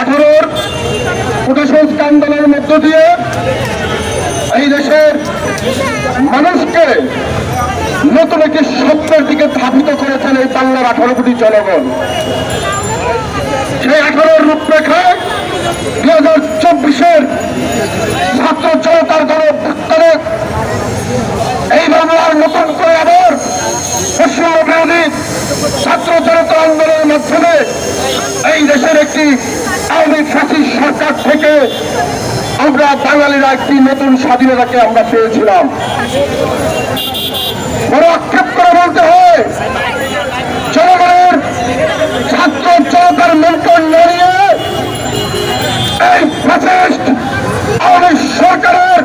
2018 কোটা সংস্কার আন্দোলনের মধ্য দিয়ে এই দেশের মানুষকে নতুন একটি স্বপ্নের দিকে ধাবিত করেছেন এই বাংলার 18 কোটি জনগণ। সেই 18 রূপরেখায় 2024-এর ছাত্র জনতার গণঅভ্যুত্থানে এই বাংলার নতুন করে আবার পশ্চিমবঙ্গ বিরোধী ছাত্র জনতা আন্দোলনের মাধ্যমে এই দেশের একটি আওয়ামী ফ্যাসিস্ট সরকার থেকে আমরা বাঙালিরা একটি নতুন স্বাধীনতাকে আমরা পেয়েছিলাম। বড় আক্ষেপ করে বলতে হয়, জনগণের ছাত্র জনতার মন্ত্রণ নিয়ে এই ফ্যাসিস্ট আওয়ামী সরকারের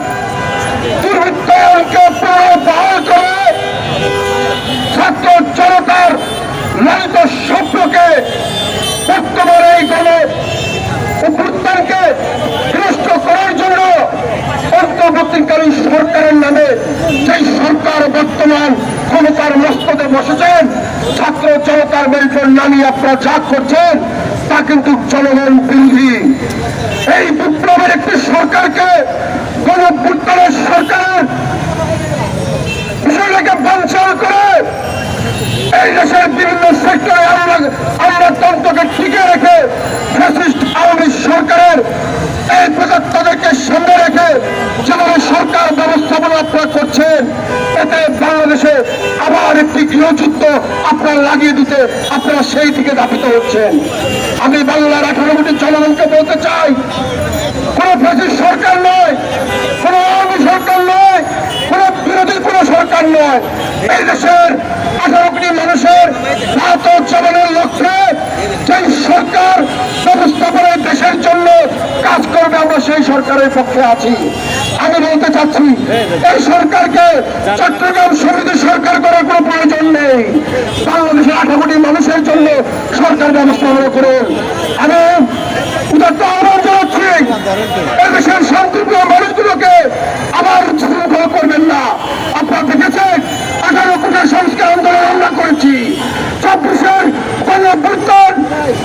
দুর্বৃত্তায়নকে পুনর্বহাল করে ছাত্র জনতার লালিত স্বপ্নকে বর্তমান এই গণঅভ্যুত্থানকে বিনষ্ট করার জন্য অন্তর্বর্তীকালীন সরকারের নামে যেই সরকার বর্তমান ক্ষমতার মস্তকে বসেছেন, ছাত্র জনতার মেরুকর নামিয়ে আপনারা যা করছেন তা কিন্তু জনগণ বিরোধী। এই বিপ্লবের একটি সরকারকে গণঅভ্যুত্থানের সরকারের বিষয়টাকে বানচাল করে এই দেশের বিভিন্ন সেক্টরে আমলাতন্ত্রকে টিকে রেখে ফ্যাসিস্ট আওয়ামী সরকারের এই প্রজাতন্ত্রকে সামনে রেখে যেভাবে সরকার ব্যবস্থাপনা আপনারা করছেন, এতে বাংলাদেশে আবার একটি গৃহযুদ্ধ আপনারা লাগিয়ে দিতে আপনারা সেই দিকে ধাবিত হচ্ছেন। আমি বাংলার 18 কোটি জনগণকে বলতে চাই, কোন ফ্যাসিস্ট সরকার নয়, কোন আওয়ামী সরকার নয়, কোন বিরোধী কোন সরকার নয়, এই দেশের 18 কোটি মানুষের রাত ও জীবনের লক্ষ্যে যেই সরকার ব্যবস্থাপনায় দেশের জন্য কাজ করবে আমরা সেই সরকারের পক্ষে আছি। আমি বলতে চাচ্ছি, এই সরকারকে চট্টগ্রাম সমিতি সরকার করার কোনো প্রয়োজন নেই। বাংলাদেশের 18 কোটি মানুষের জন্য সরকার ব্যবস্থাপনা করুন। আমি উদাত্ত আহ্বান জানাচ্ছি, এই দেশের শান্তিপ্রিয় মানুষগুলোকে আবার শৃঙ্খলা করবেন না। আপনারা দেখেছেন 18 কোটি সংস্কার আন্দোলন আমরা করেছি, 24-এর গণঅভ্যুত্থান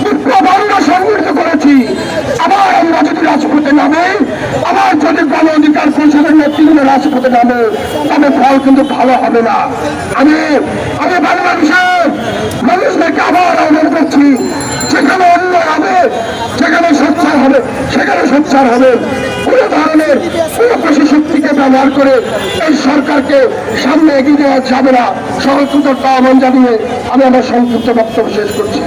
বিপ্লব আমরা সংগঠিত করেছি। আবার আমরা যদি রাজপথে নামে, আবার যদি গণ অধিকার পরিষদের নেতৃত্বে রাজপথে নামে, তবে ফল কিন্তু ভালো হবে না। আমি বাংলাদেশের মানুষদেরকে আবার আহ্বান করছি, যেখানে অন্যায় হবে, যেখানে সোচ্চার হবে, সেখানে সোচ্চার হবে। কোন ধরনের প্রকাশী শক্তিকে ব্যবহার করে এই সরকারকে সামনে এগিয়ে দেওয়া যাবে না। সকল সুযোগ আহ্বান জানিয়ে আমি আমার সংক্ষিপ্ত বক্তব্য শেষ করছি।